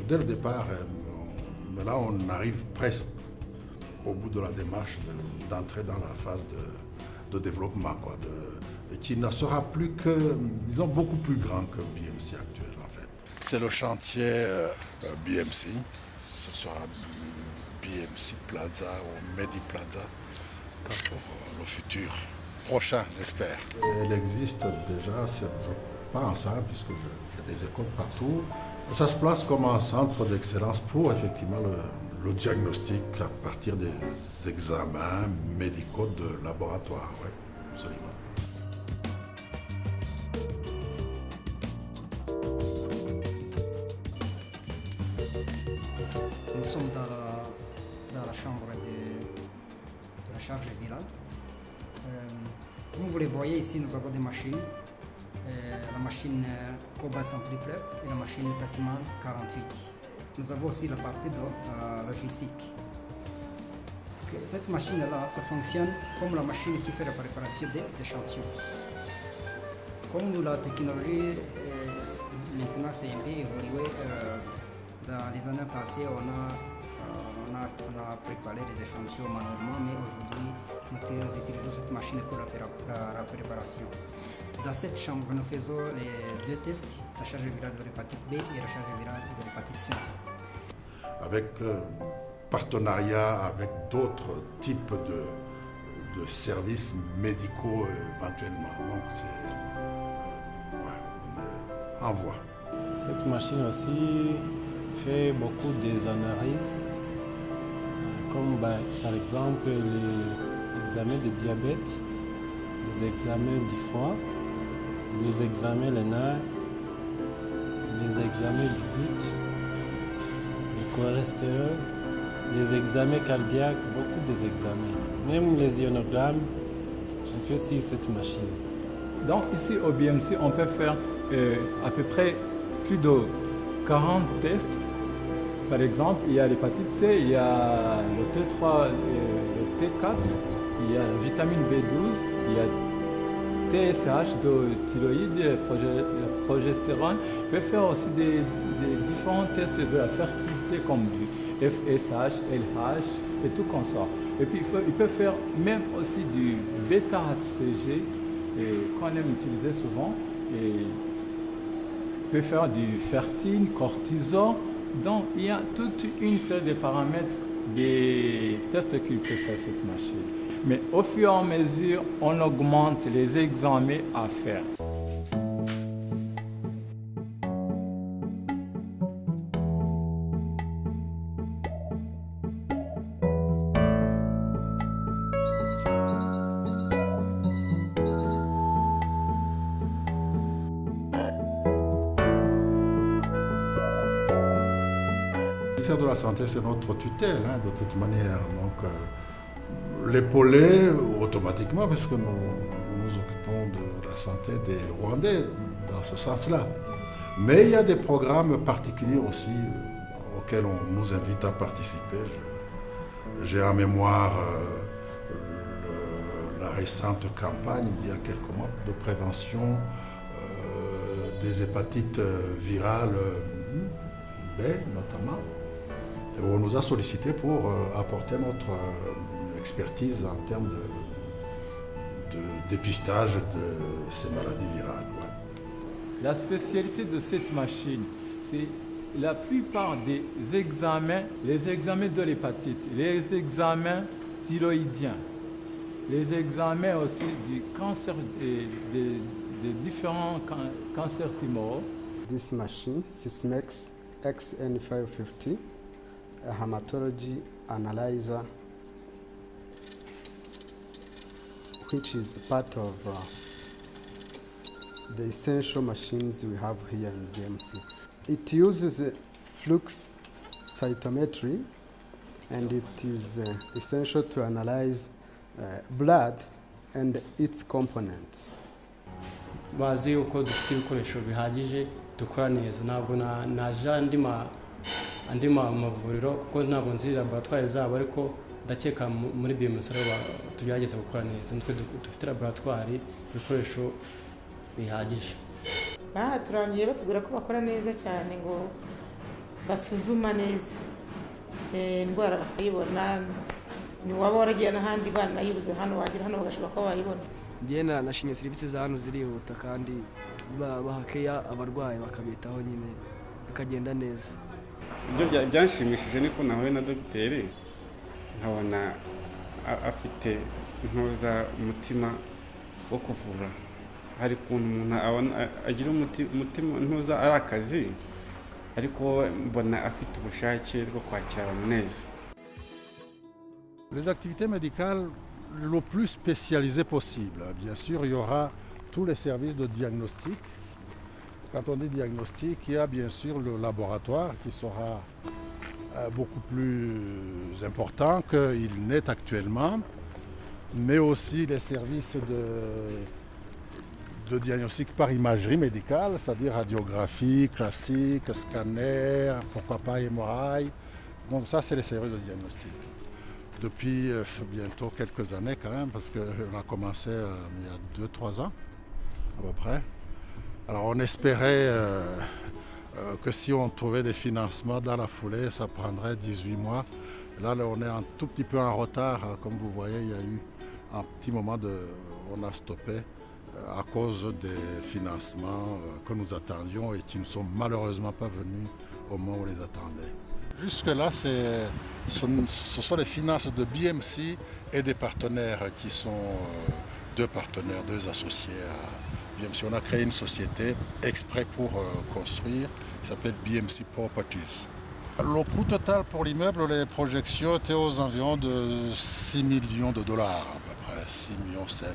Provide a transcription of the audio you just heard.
dès le départ, mais là on arrive presque au bout de la démarche d'entrer dans la phase de développement, quoi, qui ne sera plus que, disons, beaucoup plus grand que BMC actuel en fait. C'est le chantier BMC, ce sera BMC Plaza ou Medi Plaza pour le futur prochain, j'espère. Elle existe déjà, je pense, puisque j'ai des écoles partout. Ça se place comme un centre d'excellence pour effectivement le diagnostic à partir des examens médicaux de laboratoire. Oui, absolument. Nous sommes dans la chambre de la charge virale. Comme vous les voyez ici, nous avons des machines. La machine Cobalt Sampler et la machine Takiman 48. Nous avons aussi la partie de logistique. Cette machine-là, ça fonctionne comme la machine qui fait la préparation des échantillons. Comme la technologie maintenant s'est un peu évoluée, dans les années passées, on a préparé des échantillons manuellement, mais aujourd'hui, nous utilisons cette machine pour la préparation. Dans cette chambre, nous faisons les 2 tests, la charge virale de l'hépatite B et la charge virale de l'hépatite C. Avec partenariat avec d'autres types de services médicaux éventuellement. Donc on est en voie. Cette machine aussi fait beaucoup des analyses, comme par exemple les examens de diabète, les examens du foie, les examens rénaux, les examens du goutte, le cholestérol, les examens cardiaques, beaucoup des examens. Même les ionogrammes, on fait sur cette machine. Donc ici au BMC, on peut faire à peu près plus de 40 tests. Par exemple, il y a l'hépatite C, il y a le T3, le T4, il y a la vitamine B12, il y a TSH de thyroïde, la progestérone. On peut faire aussi des différents tests de la fertilité comme du FSH, LH et tout consort. Et puis il peut faire même aussi du bêta-HCG qu'on aime utiliser souvent. Et il peut faire du fertile, cortisol. Donc il y a toute une série de paramètres des tests qu'il peut faire cette machine. Mais au fur et à mesure, on augmente les examens à faire. Le ministère de la Santé, c'est notre tutelle, de toute manière. Donc, l'épauler automatiquement, puisque nous nous occupons de la santé des Rwandais dans ce sens-là. Mais il y a des programmes particuliers aussi auxquels on nous invite à participer. J'ai en mémoire la récente campagne, il y a quelques mois, de prévention des hépatites virales B notamment, où on nous a sollicité pour apporter notre expertise en termes de dépistage de ces maladies virales. Ouais. La spécialité de cette machine, c'est la plupart des examens, les examens de l'hépatite, les examens thyroïdiens, les examens aussi du cancer, des différents cancers tumoraux. This machine, Sysmex XN550, a hematology analyzer, which is part of the essential machines we have here in BMC. It uses flux cytometry, and it is essential to analyze blood and its components. Bazi uko dufite ibikoresho bihagije dukora neza, ntabwo naje andi mavuriro kuko ntabwo nzi laboratoire zabo, ariko ndakeka muri BMC tugerageza gukora neza. Nitwe dufite laboratoire ibikoresho bihagije. Turangiye batubwira ko bakora neza cyane, ngo basuzuma neza indwara bakayibona niwaba waragiye n'ahandi banayibuze hano wagera hano bagashobora kuba bayibona. Njye nashimye serivisi za hano zirihuta kandi bahakeya abarwayi bakabitaho nyine bikagenda neza. Ibyo byanshimishije niko nahuye na dogiteri nkabona afite intuza umutima wo kuvura. Hari ukuntu umuntu agira umutima ntuza ari akazi ariko mbona afite ubushake bwo kwakira abantu neza. Les activités médicales le plus spécialisées possible. Bien sûr, il y aura tous les services de diagnostic. Quand on dit diagnostic, il y a bien sûr le laboratoire qui sera beaucoup plus important qu'il n'est actuellement, mais aussi les services de diagnostic par imagerie médicale, c'est-à-dire radiographie classique, scanner, pourquoi pas hémorragie. Donc ça, c'est les services de diagnostic. Depuis bientôt quelques années quand même, parce qu'on a commencé il y a 2-3 ans à peu près. Alors on espérait que si on trouvait des financements dans la foulée, ça prendrait 18 mois. Là, on est un tout petit peu en retard. Comme vous voyez, il y a eu un petit moment on a stoppé à cause des financements que nous attendions et qui ne sont malheureusement pas venus au moment où on les attendait. Jusque-là, ce sont les finances de BMC et des partenaires qui sont deux partenaires, deux associés à BMC. On a créé une société exprès pour construire, qui s'appelle BMC Properties. Le coût total pour l'immeuble, les projections étaient aux environs de 6 millions de dollars à peu près, 6 millions 7.